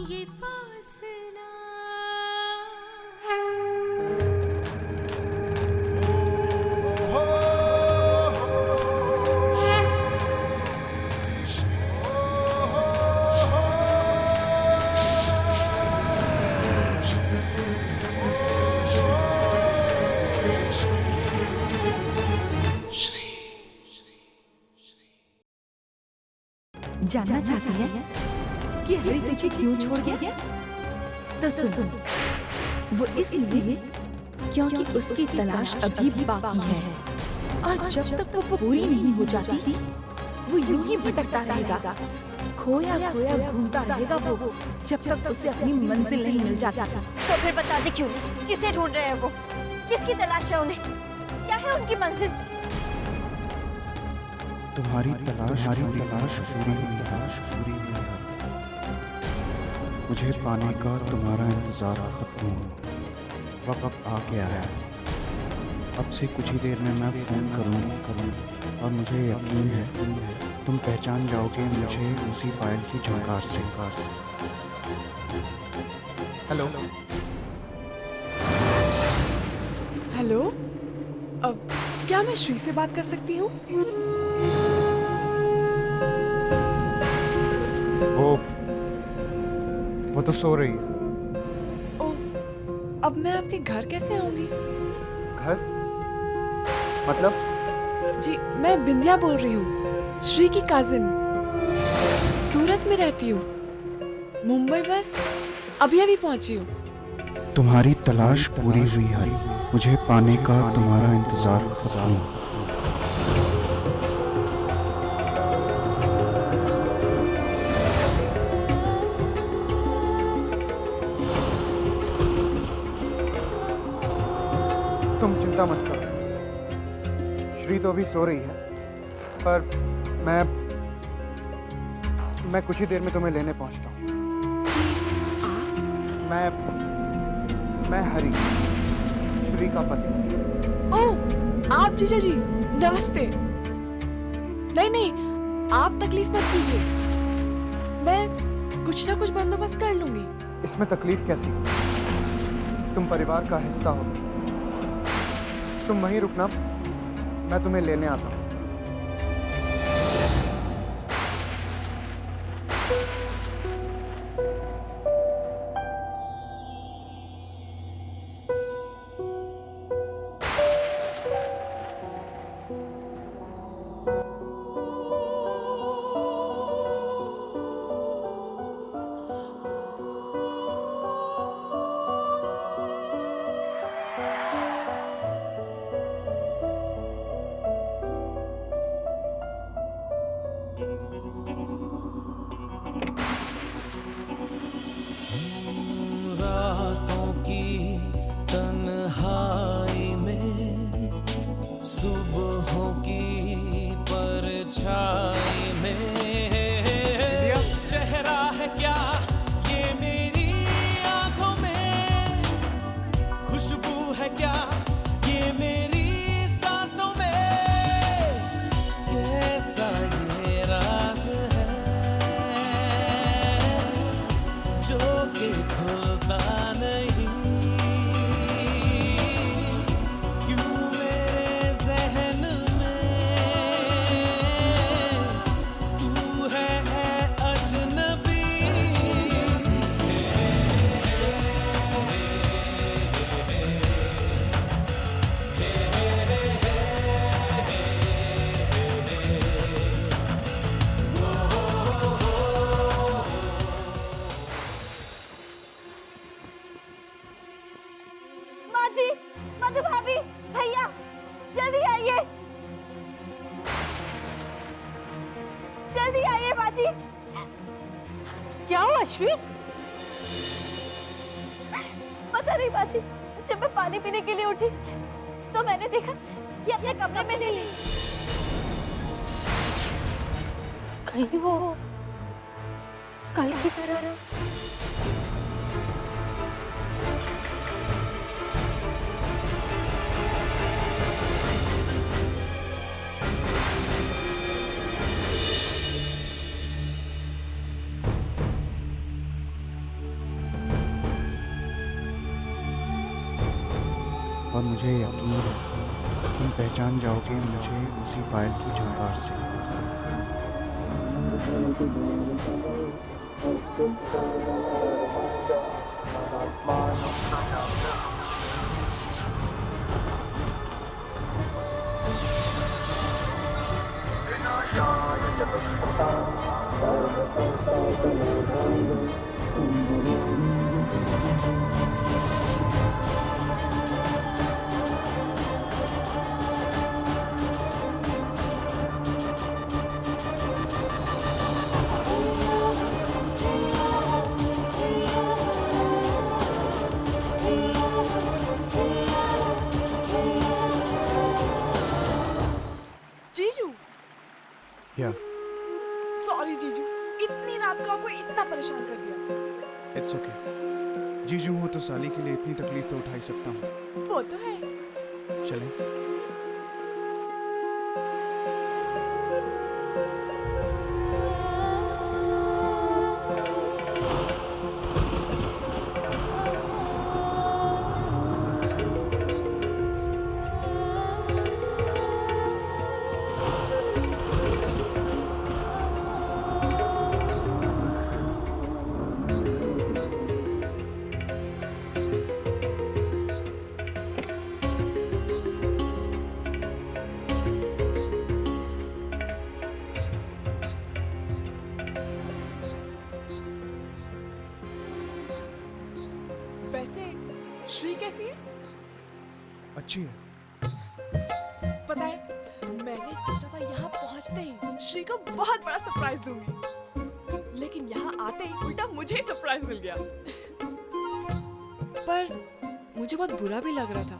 ये फासला जानना चाहती है कि हरी तुझे क्यों छोड़ गया? तो सुन, वो इसलिए क्योंकि उसकी तलाश अभी बाकी है और जब तक वो पूरी नहीं हो जाती वो यूं ही भटकता रहेगा, खोया खोया घूमता रहेगा वो जब तक उसे अपनी मंजिल नहीं मिल जाती। तो फिर बता दे क्यों नहीं? किसे ढूंढ रहे हैं वो? किसकी तलाश है उन्हें? क्या है उनकी मंजिल? तुम्हारी तलाश पूरी हुई है। मुझे पाने का तुम्हारा इंतजार खत्म हो, वक्त आ गया है। अब से कुछ ही देर में मैं फोन करूँगी और मुझे यकीन है तुम पहचान जाओगे मुझे उसी पायल की झंकार से। हेलो हेलो, अब क्या मैं श्री से बात कर सकती हूँ? वो तो सो रही है। ओह, अब मैं आपके घर कैसे आऊंगी? घर मतलब? जी, मैं बिंदिया बोल रही हूँ, श्री की कजिन। सूरत में रहती हूँ, मुंबई बस अभी अभी पहुंची हूँ। तुम्हारी तलाश पूरी हुई है, मुझे पाने का तुम्हारा इंतजार खत्म हो। तुम चिंता मत करो, श्री तो अभी सो रही है, पर मैं कुछ ही देर में तुम्हें लेने पहुंचता हूँ। मैं हरी, श्री का पति। ओह, आप जीजा जी, नमस्ते। नहीं, आप तकलीफ मत कीजिए, मैं कुछ ना कुछ बंदोबस्त कर लूंगी। इसमें तकलीफ कैसी? तुम परिवार का हिस्सा हो, तुम वहीं रुकना, मैं तुम्हें लेने आता हूँ। रातों की तन्हाई में, सुबहों की परछाई में, चेहरा है क्या ये मेरी आंखों में, खुशबू है क्या ये मेरी सांसों में, कैसा ये राज है जो कि खुलता नहीं, क्यों मेरे ज़हन में तू है अजनबी। माँ जी, मधु भाभी, भैया, जल्दी आइए, जल्दी आइए माँ जी। क्या हुआ अश्विन? पता नहीं माँ जी, जब मैं पानी पीने के लिए उठी तो मैंने देखा ये अपने कमरे में नहीं, कहीं वो कल की तरह। और मुझे यकीन है तुम पहचान जाओगे मुझे उसी पायल की झंकार से। जीजू, या सॉरी जीजू, इतनी रात को आपको इतना परेशान कर दिया। It's okay. जीजू हूँ तो साली के लिए इतनी तकलीफ तो उठा ही सकता हूँ। वो तो है। चलें। वैसे श्री कैसी है? अच्छी है। पता है, मैंने सोचा था यहाँ पहुँचते ही श्री को बहुत बड़ा सरप्राइज दूंगी, लेकिन यहाँ आते ही उल्टा मुझे ही सरप्राइज मिल गया। पर मुझे बहुत बुरा भी लग रहा था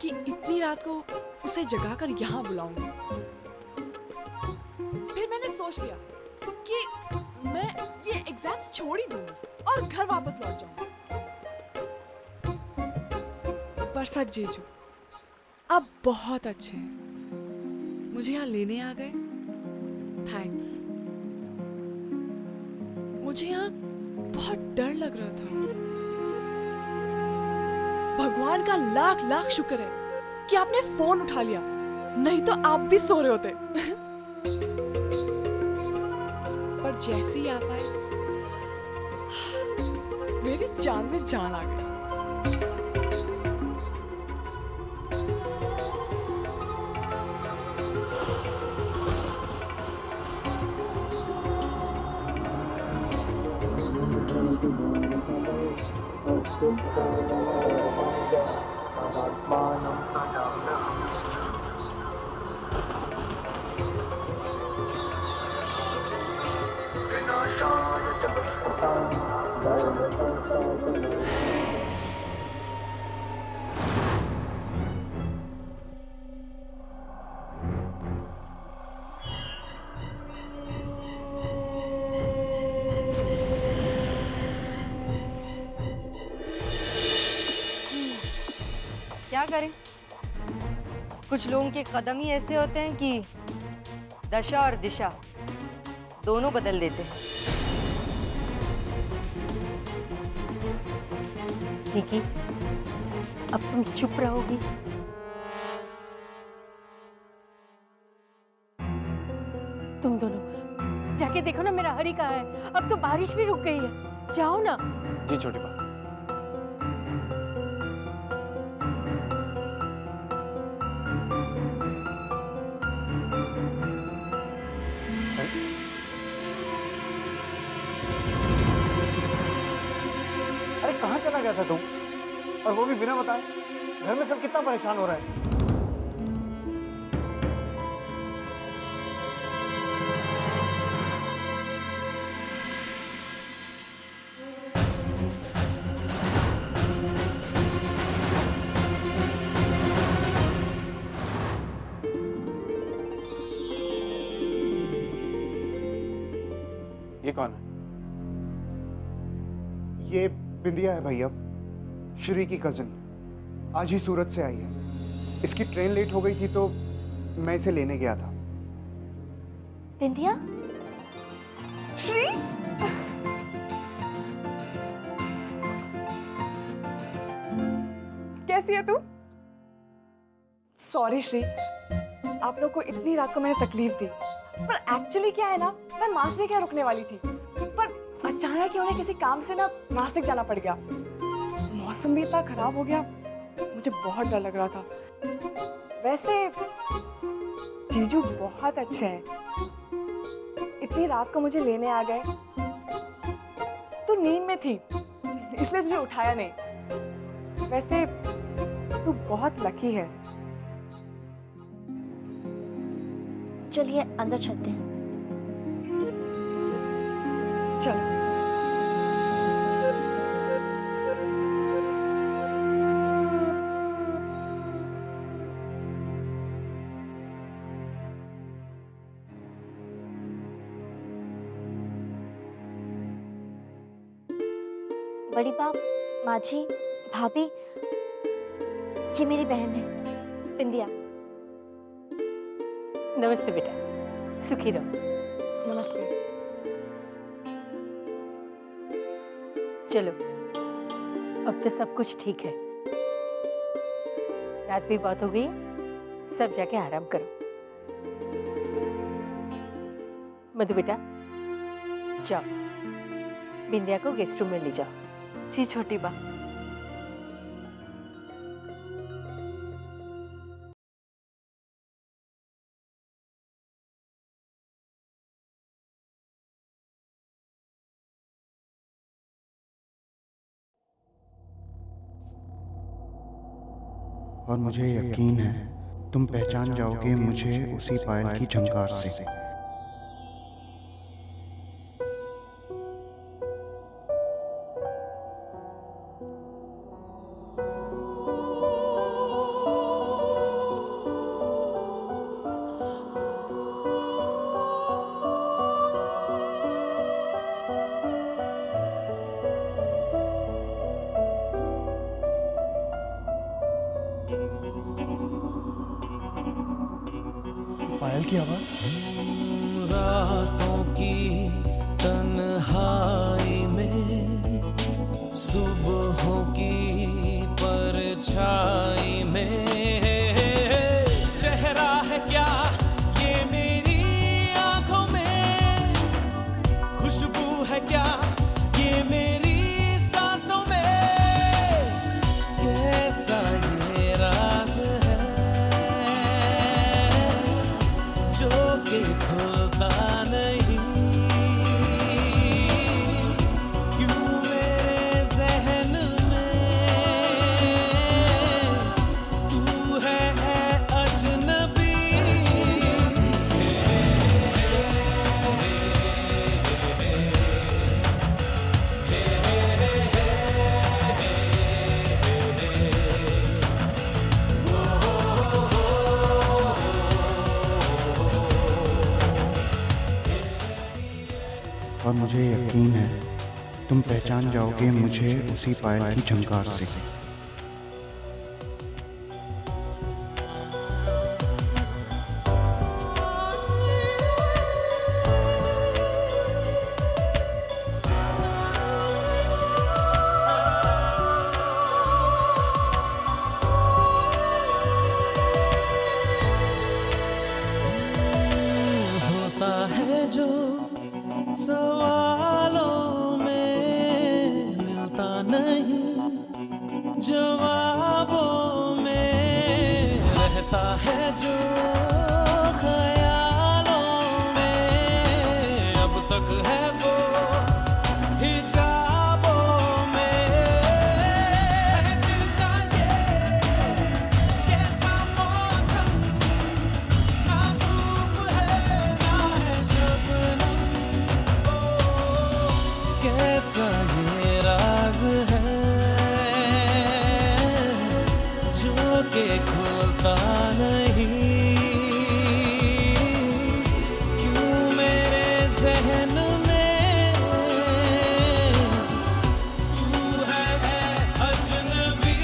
कि इतनी रात को उसे जगाकर यहाँ बुलाऊंगी। फिर मैंने सोच लिया कि मैं ये एग्जाम्स छोड़ ही दूंगी और घर वापस लौट जाऊंगी। पर सच जीजू, आप बहुत अच्छे हैं। मुझे यहाँ लेने आ गए, थैंक्स। मुझे यहाँ बहुत डर लग रहा था। भगवान का लाख लाख शुक्र है कि आपने फोन उठा लिया, नहीं तो आप भी सो रहे होते। पर जैसे ही आप आए, मेरी जान में जान आ गई। क्या करें, कुछ लोगों के कदम ही ऐसे होते हैं कि दशा और दिशा दोनों बदल देते हैं। ठीक, अब तुम चुप रहोगी? तुम दोनों जाके देखो ना मेरा हरी कहाँ है। अब तो बारिश भी रुक गई है, जाओ ना। जी छोटी बात। अरे कहाँ चला गया था तुम, और वो भी बिना बताए? घर में सब कितना परेशान हो रहा है। ये कौन है? ये बिंदिया है भैया, श्री की कजिन। आज ही सूरत से आई है। इसकी ट्रेन लेट हो गई थी तो मैं इसे लेने गया था। बिंदिया? श्री, कैसी है तू? सॉरी श्री, आप लोग को इतनी रात को मैंने तकलीफ दी। पर एक्चुअली क्या है ना, मैं मासिक क्या रुकने वाली थी, पर अचानक ही उन्हें किसी काम से ना नासिक जाना पड़ गया। मौसम भी इतना खराब हो गया, मुझे बहुत डर लग रहा था। वैसे जीजू बहुत अच्छे हैं, इतनी रात को मुझे लेने आ गए। तू नींद में थी इसलिए तुझे उठाया नहीं। वैसे तू बहुत लकी है। चलिए अंदर चलते हैं। चलो। बड़ी बाप, माझी, भाभी, ये मेरी बहन है बिंदिया। नमस्ते बेटा, सुखी रहो। नमस्ते। चलो, अब तो सब कुछ ठीक है। रात भी बहुत हो गई, सब जाके आराम करो। मधु बेटा, जाओ बिंदिया को गेस्ट रूम में ले जाओ। जी छोटी बा। और मुझे यकीन है तुम पहचान जाओगे मुझे उसी पायल की झंकार से। पायल की आवाज। रातों की तन्हाई में, सुबहों की परछाई में, चेहरा है क्या ये मेरी आंखों में, खुशबू है क्या ये मेरी सांसों में, कैसा ये राज है जो कि खुलता नहीं, क्यों मेरे जहन में तू है अजनबी। और मुझे यकीन है तुम पहचान जाओगे मुझे उसी पायल की झंकार से। होता है जो सवालों में मिलता नहीं, जवाबों में रहता है जो ख्यालों में, अब तक है वो हिजाबों में, दिल का ये कैसा मौसम, ना धूप है ना है शबनम, कैसा ये राज है जो कि खुलता नहीं, क्यों मेरे जहन में तू है अजनबी।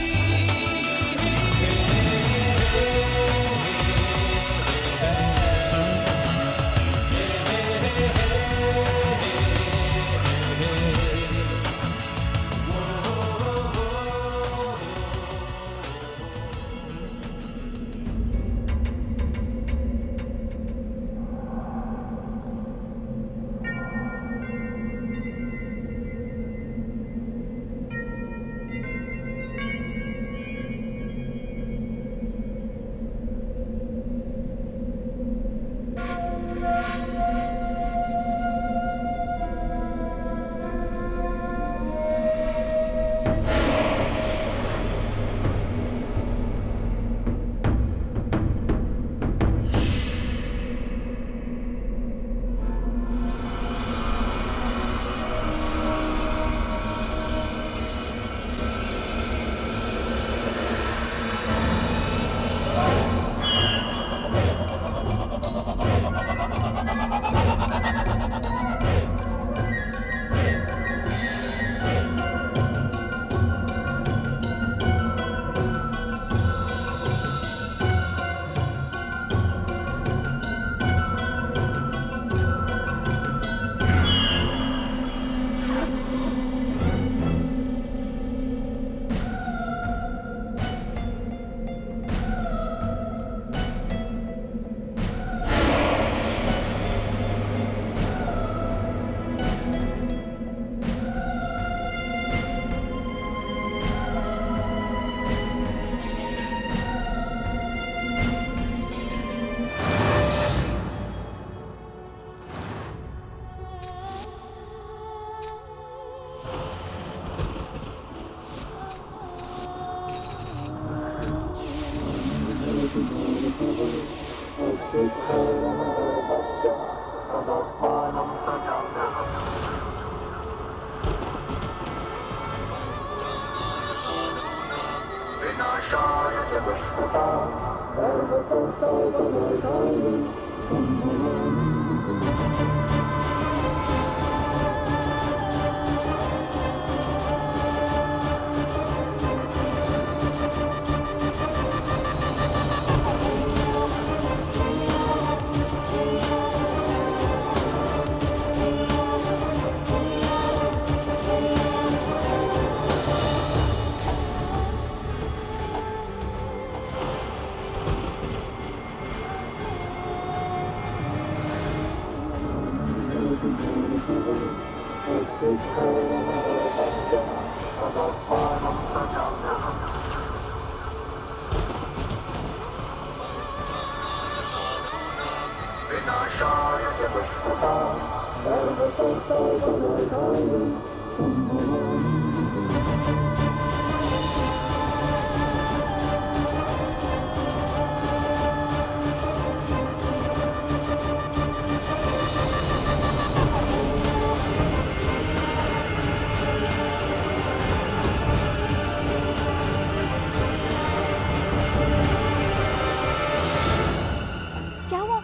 क्या हुआ?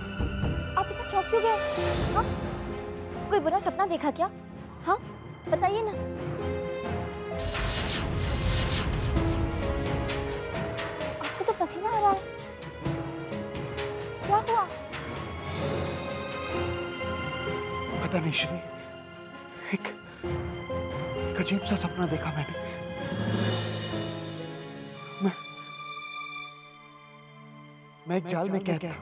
आप इतना चौंक क्यों गए? हाँ? कोई बुरा सपना देखा क्या? हाँ? बताइए ना। आपको तो पसीना आ रहा है। क्या हुआ? पता नहीं श्री, एक अजीब सा सपना देखा मैंने। मैं एक जाल में कैद था।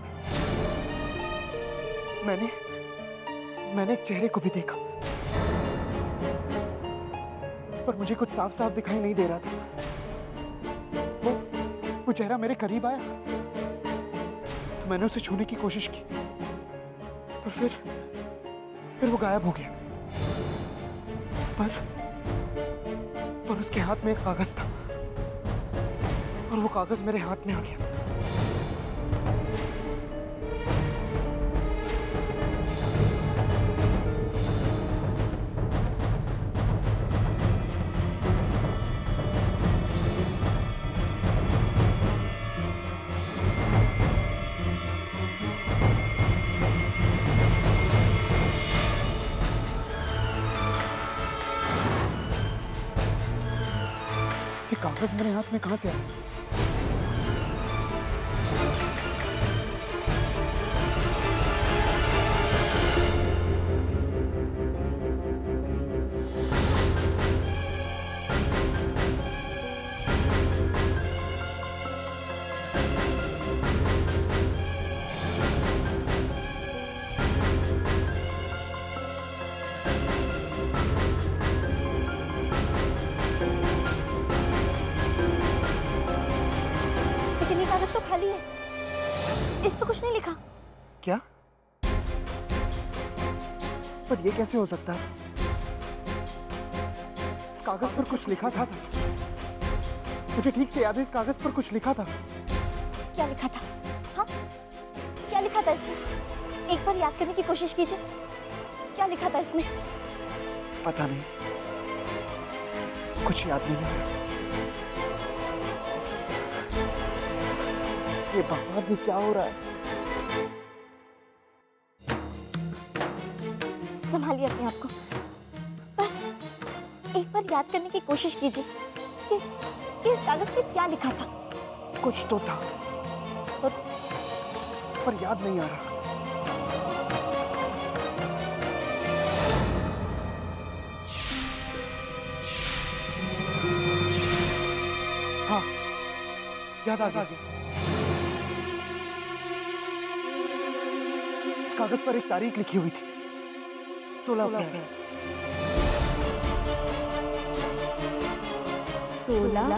मैंने एक चेहरे को भी देखा, पर मुझे कुछ साफ साफ दिखाई नहीं दे रहा था। वो चेहरा मेरे करीब आया तो मैंने उसे छूने की कोशिश की, पर फिर वो गायब हो गया। पर उसके हाथ में एक कागज था और वो कागज मेरे हाथ में आ गया। कागज मेरे हाथ में कहां से आया? कागज तो खाली है, इस पे कुछ नहीं लिखा। क्या? पर ये कैसे हो सकता है? इस कागज पर कुछ लिखा था। मुझे ठीक से याद है, इस कागज पर कुछ लिखा था। क्या लिखा था? हाँ, क्या लिखा था इसमें? एक बार याद करने की कोशिश कीजिए। क्या लिखा था इसमें? पता नहीं, कुछ याद नहीं आ रहा। ये भगवान, ये क्या हो रहा है? संभालिए अपने आप को, पर एक बार याद करने की कोशिश कीजिए कि इस कागज पे क्या लिखा था। कुछ तो था, पर याद नहीं आ रहा। हाँ, याद आ गया। इस कागज पर एक तारीख लिखी हुई थी, 16 अप्रैल। 16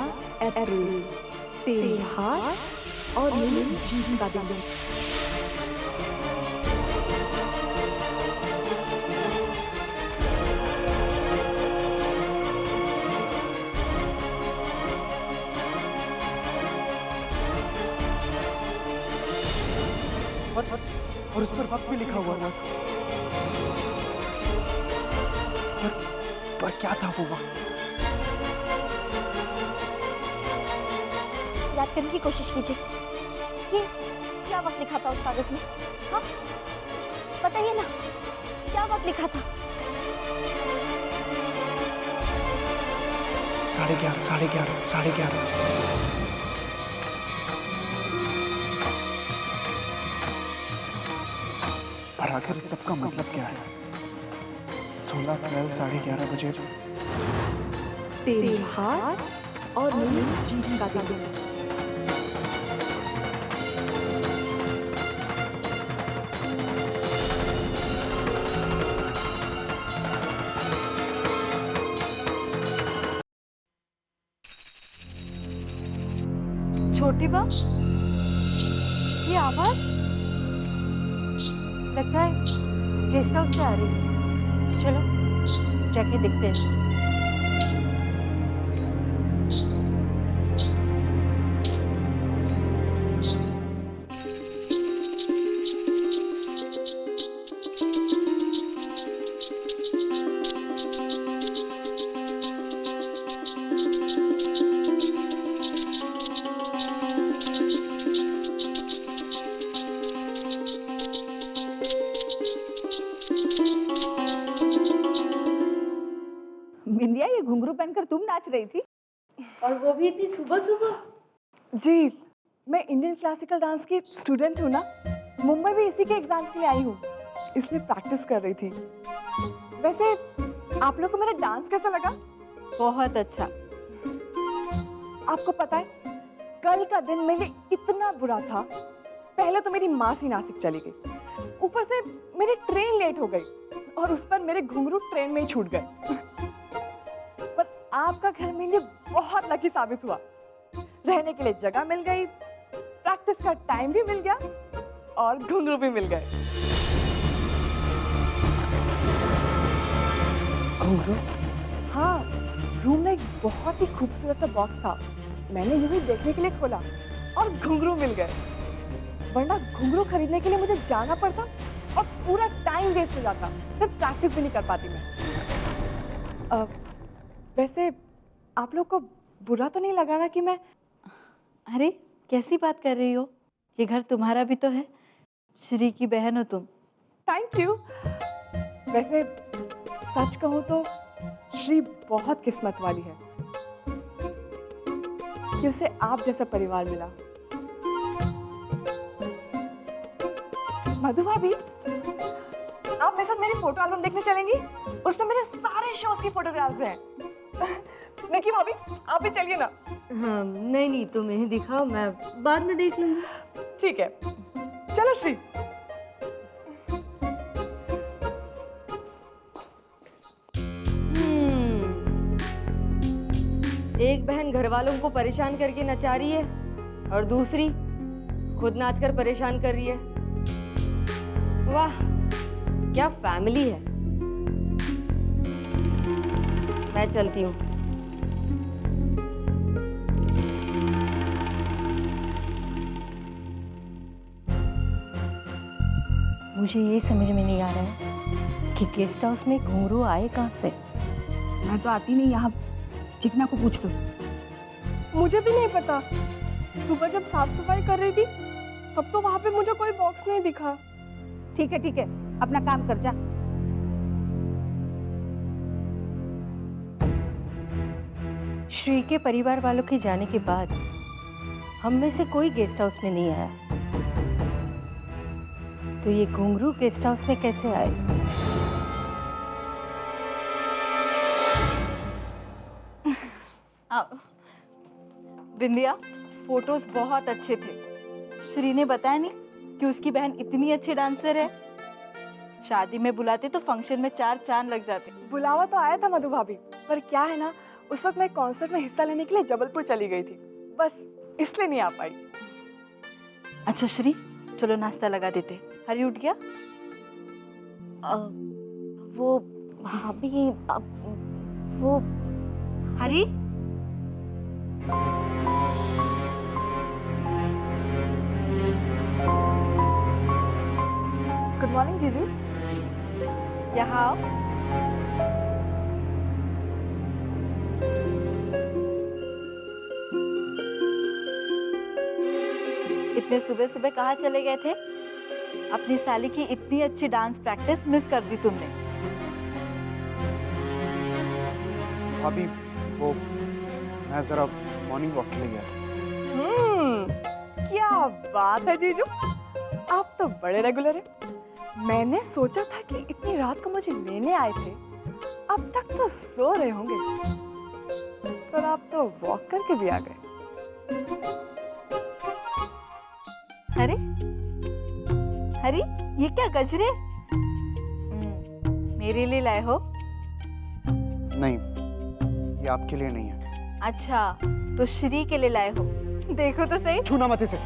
अप्रैल, तेरी हार और मेरी जीत का दिन। और उस पर वक्त भी लिखा हुआ था। पर क्या था वो वक्त? याद करने की कोशिश कीजिए। ये क्या वक्त लिखा था उस कागज में? हाँ, बताइए ना, क्या वक्त लिखा था? 11:30, 11:30, 11:30। पर आखिर इस सबका मतलब क्या है? 16 अप्रैल 11:30 बजे तेरी हार और मेरी जीत का दिन। छोटी बा, ये आवाज लगता है गेस्ट हाउस से आ रही है। चलो जाके देखते हैं। बिंदिया, ये घुंघरू पहनकर तुम नाच रही थी? और वो भी इतनी सुबह सुबह। जी, मैं इंडियन क्लासिकल डांस की स्टूडेंट हूँ ना, मुंबई में इसी के एग्जाम के लिए आई हूँ, इसलिए प्रैक्टिस कर रही थी। वैसे आप लोग को मेरा डांस कैसा लगा? बहुत अच्छा। आपको पता है, कल का दिन मेरे लिए इतना बुरा था। पहले तो मेरी मासी नासिक चली गई, ऊपर से मेरी ट्रेन लेट हो गई और उस पर मेरे घुंघरू ट्रेन में ही छूट गए। पर आपका घर मेरे लिए बहुत लकी साबित हुआ। रहने के लिए जगह मिल गई, प्रैक्टिस का टाइम भी मिल गया और घुंघरू भी मिल गए। घुंघरू? हाँ, रूम में एक बहुत ही खूबसूरत सा बॉक्स था। मैंने यूं ही देखने के लिए खोला और घुंघरू मिल गए। वरना घुंघरू खरीदने के लिए मुझे जाना पड़ता और पूरा टाइम वेस्ट हो जाता, फिर प्रैक्टिस भी नहीं कर पाती मैं। वैसे आप लोग को बुरा तो नहीं लगा ना कि मैं... अरे कैसी बात कर रही हो? ये घर तुम्हारा भी तो है, श्री की बहन हो तुम। Thank you. वैसे सच कहूँ तो श्री बहुत किस्मत वाली है कि उसे आप जैसा परिवार मिला। मधु भाभी, आप मेरे साथ मेरी फोटो एल्बम देखने चलेंगी? उसमें मेरे सारे शोज की फोटोग्राफ्स हैं। निकी भाभी, आप भी चलिए ना। हाँ, नहीं नहीं, तुम इन्हें दिखाओ, मैं बाद में देख लूंगी। ठीक है, चलो श्री। एक बहन घर वालों को परेशान करके नचा रही है और दूसरी खुद नाचकर परेशान कर रही है। वाह, क्या फैमिली है। मैं चलती हूँ। मुझे ये समझ में नहीं आ रहा है कि गेस्ट हाउस में घुंघरू आए कहाँ से। मैं तो आती नहीं यहाँ, चिकना को पूछ लो। मुझे भी नहीं पता। सुबह जब साफ सफाई कर रही थी तब तो वहां पे मुझे कोई बॉक्स नहीं दिखा। ठीक है, अपना काम कर जा। श्री के परिवार वालों के जाने के बाद हम में से कोई गेस्ट हाउस में नहीं आया, तो ये घुंघरू गेस्ट हाउस में कैसे आए? बिंदिया, फोटोज बहुत अच्छे थे। श्री ने बताया नहीं कि उसकी बहन इतनी अच्छी डांसर है। शादी में बुलाते तो फंक्शन में 4 चांद लग जाते। बुलावा तो आया था मधु भाभी, पर क्या है ना, उस वक्त मैं कॉन्सर्ट में हिस्सा लेने के लिए जबलपुर चली गई थी, बस इसलिए नहीं आ पाई। अच्छा श्री, चलो नाश्ता लगा देते। हरी उठ गया? वो भाभी, वो हरी, गुड मॉर्निंग जीजू। यहाँ आओ। इतने सुबह सुबह कहाँ चले गए थे? अपनी साली की इतनी अच्छी डांस प्रैक्टिस मिस कर दी तुमने। भाभी वो मैं जरा मॉर्निंग वॉक के लिए गया था। क्या बात है जीजू, आप तो बड़े रेगुलर हैं। मैंने सोचा था कि इतनी रात को मुझे लेने आए थे, अब तक तो सो रहे होंगे, पर आप तो वॉक करके भी आ गए। अरे अरे ये क्या गजरे? मेरे लिए लाए हो? नहीं, ये आपके लिए नहीं है। अच्छा, तो श्री के लिए लाए हो। देखो तो सही। छूना मत इसे।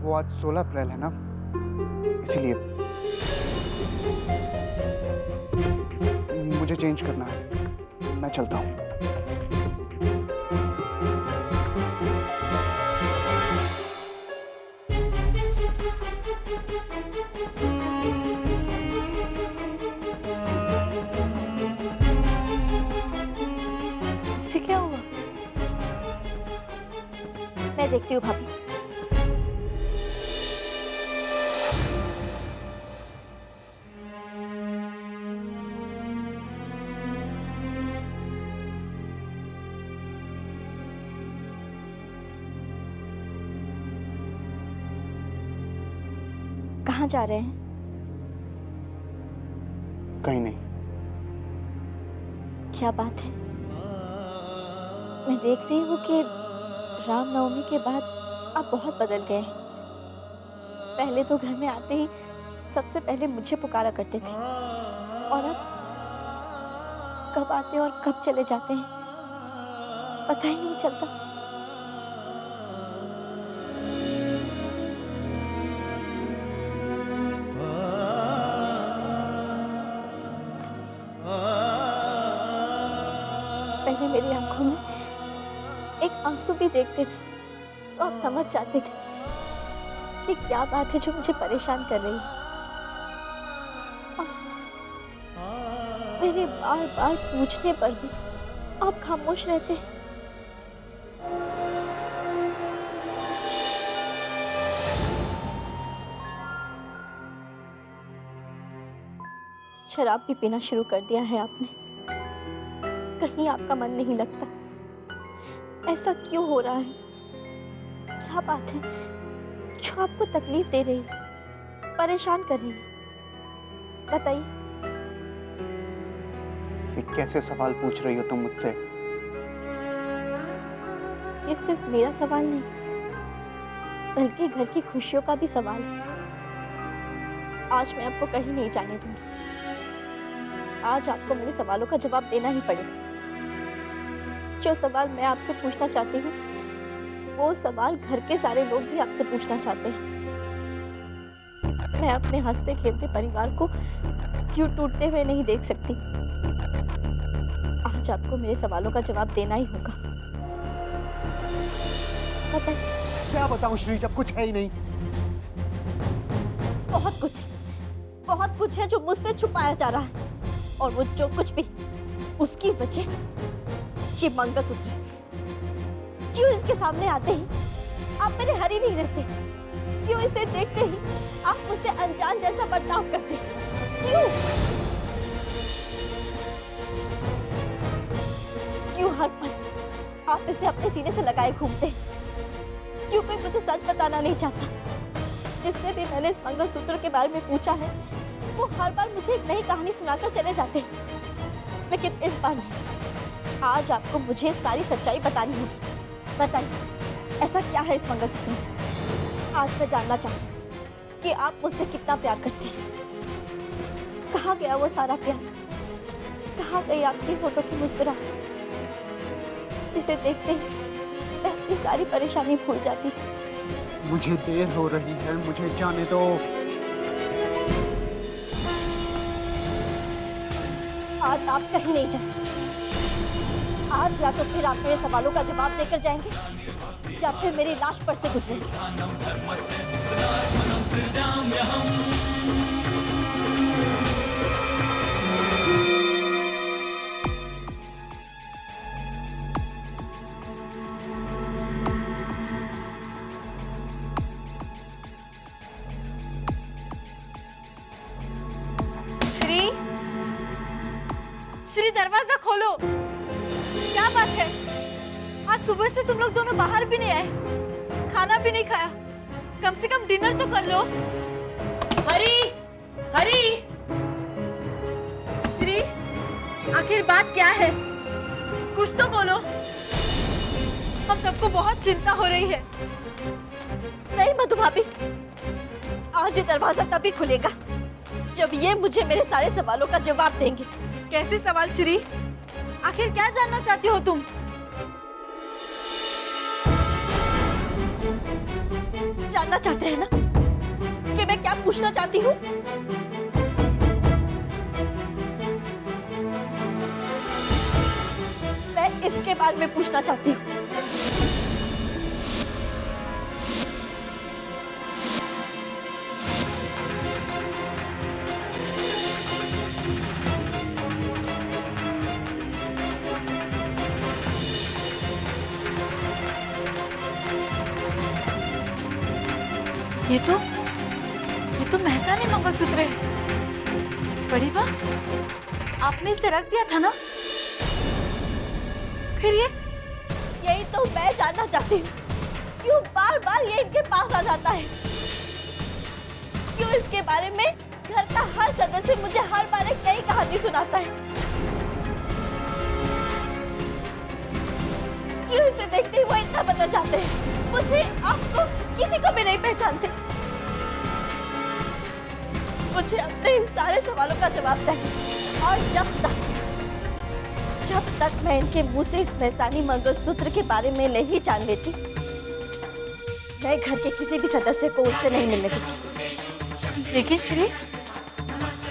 वो आज 16 अप्रैल है ना, इसीलिए मुझे चेंज करना है। मैं चलता हूँ। इसे क्या हुआ? मैं देखती हूँ भाभी। कहाँ जा रहे हैं? कहीं नहीं। क्या बात है? मैं देख रही हूँ कि रामनवमी के बाद आप बहुत बदल गए हैं। पहले तो घर में आते ही सबसे पहले मुझे पुकारा करते थे, और अब कब आते और कब चले जाते हैं पता ही नहीं चलता। पहले मेरी आंखों में एक आंसू भी देखते थे तो आप समझ जाते थे कि क्या बात है जो मुझे परेशान कर रही है। मेरे बार बार पूछने पर भी आप खामोश रहते हैं। शराब भी पीना शुरू कर दिया है आपने। कहीं आपका मन नहीं लगता? ऐसा क्यों हो रहा है? क्या बात है जो आपको तकलीफ दे रही है, परेशान कर रही है? बताइए। ये कैसे सवाल पूछ रही हो तुम मुझसे? ये सिर्फ मेरा सवाल नहीं, बल्कि घर की खुशियों का भी सवाल है। आज मैं आपको कहीं नहीं जाने दूंगी। आज आपको मेरे सवालों का जवाब देना ही पड़ेगा। जो सवाल मैं आपसे पूछना चाहती हूँ, वो सवाल घर के सारे लोग भी आपसे पूछना चाहते हैं। मैं अपने हंसते खेलते परिवार को क्यों टूटते हुए नहीं देख सकती। आज आपको मेरे सवालों का जवाब देना ही होगा। बताइए। क्या बताऊं श्री, जब कुछ है ही नहीं। बहुत कुछ है जो मुझसे छुपाया जा रहा है, और वो जो कुछ भी, उसकी वजह ये मंगलसूत्र है। क्यों इसके सामने आते ही आप मेरे हरी नहीं रहते? क्यों इसे देखते ही आप मुझसे अनजान जैसा बर्ताव करते? क्यों हर पल आप इसे अपने सीने से लगाए घूमते? क्यों कोई मुझे सच बताना नहीं चाहता? जिससे भी मैंने इस मंगलसूत्र के बारे में पूछा है, वो हर बार मुझे एक नई कहानी सुनाकर चले जाते हैं। लेकिन इस बार नहीं। आज आपको मुझे सारी सच्चाई बतानी होगी। बताइए, ऐसा क्या है इस मंगलसूत्र में? आज मैं जानना चाहती हूँ कि आप मुझसे कितना प्यार करते हैं। कहाँ गया वो सारा प्यार? कहाँ गई आपकी फोटो की मुस्कुराहट, जिसे देखते ही मैं अपनी सारी परेशानी भूल जाती थी। मुझे देर हो रही है, मुझे जाने दो। आज आप कहीं नहीं जाते। आज या तो फिर आप मेरे सवालों का जवाब देकर जाएंगे या फिर मेरी लाश पर से गुजरेंगे। श्री, श्री दरवाजा खोलो। क्या बात है? आज सुबह से तुम लोग दोनों बाहर भी नहीं आए, खाना भी नहीं खाया। कम से कम डिनर तो कर लो। हरी, हरी, श्री, आखिर बात क्या है? कुछ तो बोलो। हम सबको बहुत चिंता हो रही है। नहीं मधु भाभी, आज ये दरवाजा तभी खुलेगा जब ये मुझे मेरे सारे सवालों का जवाब देंगे। कैसे सवाल श्री? आखिर क्या जानना चाहती हो तुम? जानना चाहते हैं ना कि मैं क्या पूछना चाहती हूँ? मैं इसके बारे में पूछना चाहती हूँ। ये तो महसानी मंगलसूत्र है। बड़ी बा, आपने इसे रख दिया था ना? फिर ये? यही तो मैं जानना चाहती हूँ, क्यों बार बार ये इनके पास आ जाता है? क्यों इसके बारे में घर का हर सदस्य मुझे हर बार एक नई कहानी सुनाता है? क्यों इसे देखते ही वो इतना बदल जाते हैं? मुझे आपको किसी को भी नहीं पहचानते। मुझे अपने इन सारे सवालों का जवाब चाहिए, और जब तक मैं इनके मुंह से इस महसानी मंगलसूत्र के बारे में नहीं जान लेती, मैं घर के किसी भी सदस्य को उससे नहीं मिलने दूंगी। लेकिन श्री,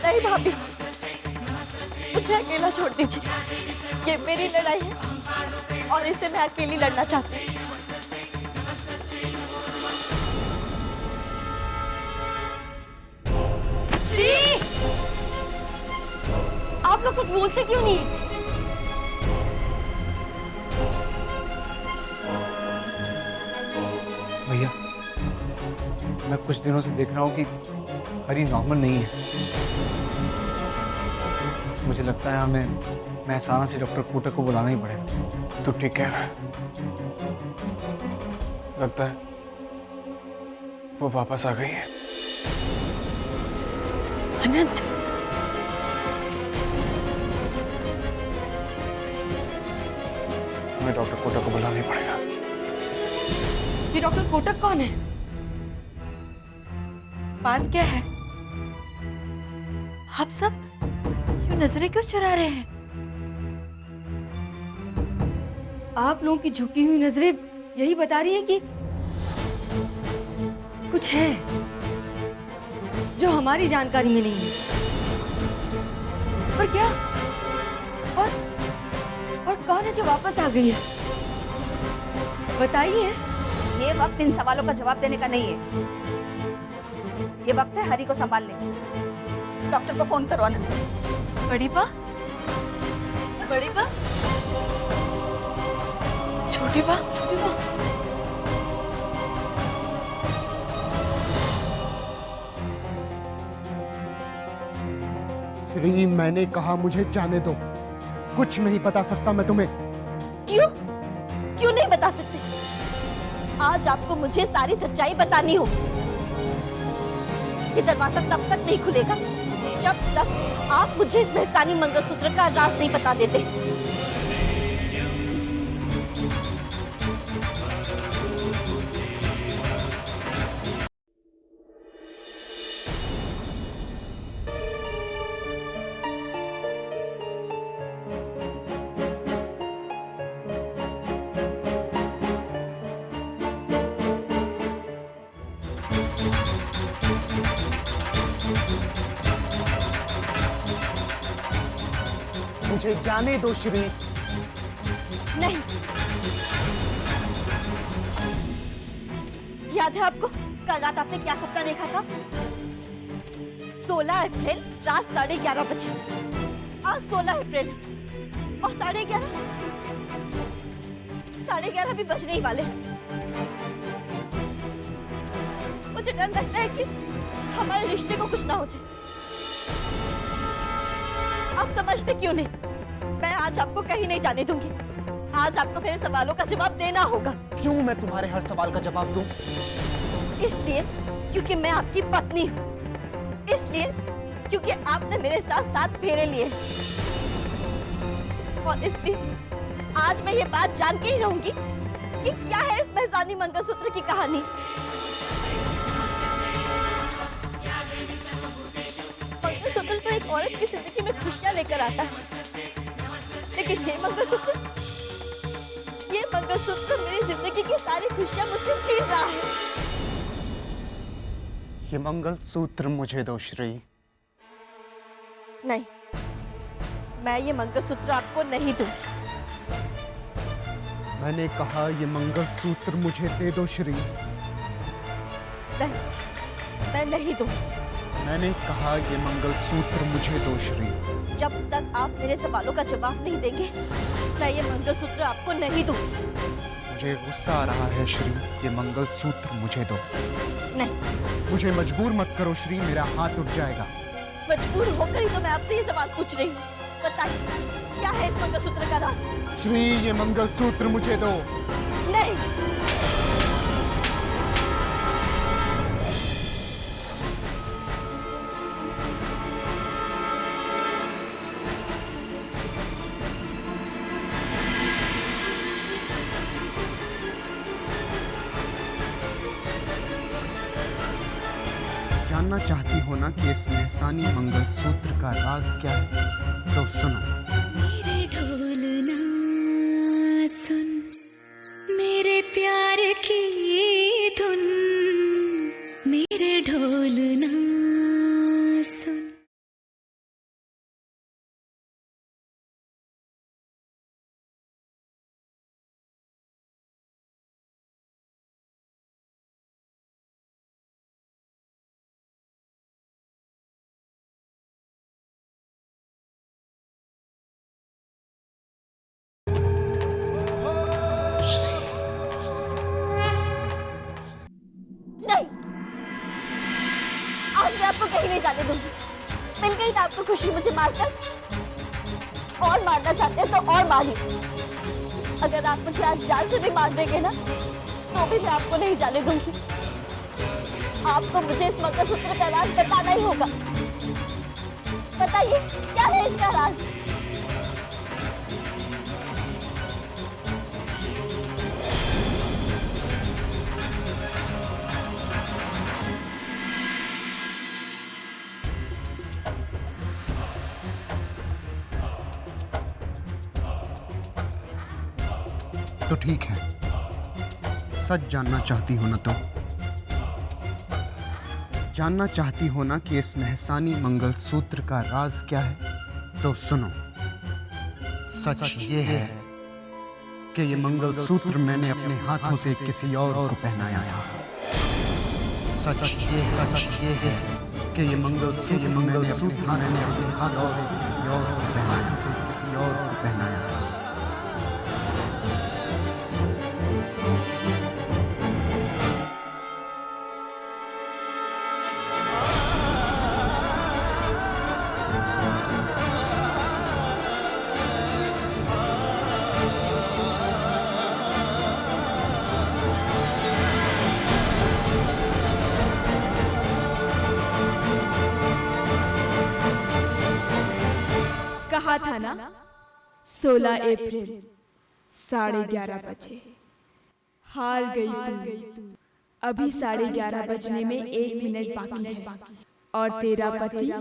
नहीं भाभी, मुझे अकेला छोड़ दीजिए। ये मेरी लड़ाई है और इसे मैं अकेली लड़ना चाहती हूँ। श्री, आप लोग कुछ बोलते क्यों नहीं? भैया, मैं कुछ दिनों से देख रहा हूँ कि हरी नॉर्मल नहीं है। मुझे लगता है हमें महसाना से डॉक्टर कोटक को बुलाना ही पड़ेगा। तू ठीक कह रहा है। लगता है वो वापस आ गई है। अनंत, हमें डॉक्टर कोटक को बुलाना ही पड़ेगा। ये डॉक्टर कोटक कौन है? बात क्या है? आप सब क्यों नजरें क्यों चुरा रहे हैं? आप लोगों की झुकी हुई नजरें यही बता रही है कि कुछ है जो हमारी जानकारी में नहीं है। पर क्या? और कौन है जो वापस आ गई है? बताइए। ये वक्त इन सवालों का जवाब देने का नहीं है। ये वक्त है हरी को संभालने। डॉक्टर को फोन करो आनंद। बड़ी बा, बड़ी बा, छोटी बा, छोटी बा। श्री, मैंने कहा मुझे जाने दो। कुछ नहीं बता सकता मैं तुम्हें। क्यों? क्यों नहीं बता सकते? आज आपको मुझे सारी सच्चाई बतानी होगी। ये दरवाजा तब तक नहीं खुलेगा जब तक आप मुझे इस महसानी मंगलसूत्र का राज नहीं बता देते। मुझे जाने दो श्री। नहीं। याद है आपको कल रात आपने क्या सपना देखा था? 16 अप्रैल रात 11:30 बजे। आज 16 अप्रैल और 11:30 भी बजने ही वाले। मुझे डर लगता है कि हमारे रिश्ते को कुछ ना हो जाए। आप समझते क्यों नहीं? मैं आज आपको कहीं नहीं जाने दूंगी। आज आपको मेरे सवालों का जवाब देना होगा। क्यों मैं तुम्हारे हर सवाल का जवाब दूं? इसलिए क्योंकि मैं आपकी पत्नी हूँ। इसलिए क्योंकि आपने मेरे साथ 7 फेरे लिए। और इसलिए आज मैं ये बात जान के ही रहूंगी कि क्या है इस मेहसानी मंगलसूत्र की कहानी। मंगलसूत्र तो एक औरत की जिंदगी में खुशियां लेकर आता है, लेकिन ये मंगलसूत्र मेरी जिंदगी की सारी खुशियां मुझसे छीन रहा है। ये मंगलसूत्र मुझे दो श्री। नहीं, मैं ये मंगलसूत्र आपको नहीं दूंगी। मैंने कहा ये मंगलसूत्र मुझे दे दो श्री। नहीं, मैं नहीं दूंगी। मैंने कहा ये मंगलसूत्र मुझे दो श्री। जब तक आप मेरे सवालों का जवाब नहीं देंगे, मैं ये मंगलसूत्र आपको नहीं दूंगी। मुझे गुस्सा आ रहा है श्री, ये मंगलसूत्र मुझे दो। नहीं, मुझे मजबूर मत करो श्री, मेरा हाथ उठ जाएगा। मजबूर होकर ही तो मैं आपसे ये सवाल पूछ रही हूँ। बताइए, क्या है इस मंगलसूत्र का राज? श्री, ये मंगलसूत्र मुझे दो। नहीं। जानना चाहती हो ना कि इस मेहसानी मंगलसूत्र का राज क्या है? तो सुनो। मेरे ढोलना सुन, मेरे प्यार की धुन, मेरे ढोलना सुन। आज मैं आपको कहीं नहीं जाने दूंगी। मिल गई ना आपको खुशी मुझे मारकर। और मारना चाहते हैं तो और मारिए। अगर आप मुझे आज जान से भी मार देंगे ना, तो भी मैं आपको नहीं जाने दूंगी। आपको मुझे इस मंगलसूत्र का राज बताना ही होगा। बताइए, क्या है इसका राज? तो ठीक है, सच जानना चाहती हो ना? तो जानना चाहती हो ना कि इस मेहसानी मंगलसूत्र का राज क्या है? तो सुनो। सच ये है कि ये मंगलसूत्र मैंने अपने हाथों से किसी और को पहनाया था। सच ये है कि ये मंगलसूत्र मैंने अपने हाथों से किसी और को पहनाया था। कहा था ना 16 अप्रैल 11:30 बजे। हार गई तू। अभी 11:30 बजने में 1 मिनट बाकी है और तेरा पति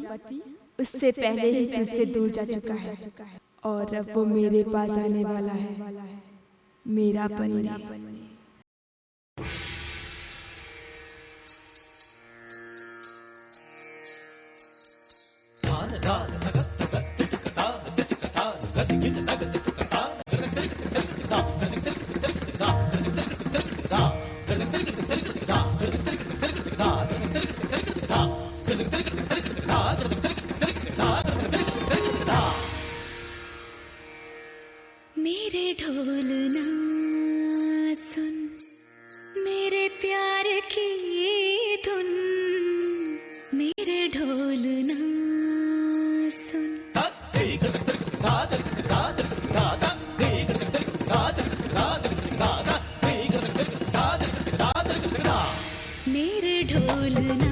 उससे पहले ही तुझसे दूर जा चुका है और अब वो मेरे पास आने वाला है, मेरा बनने। ढोलना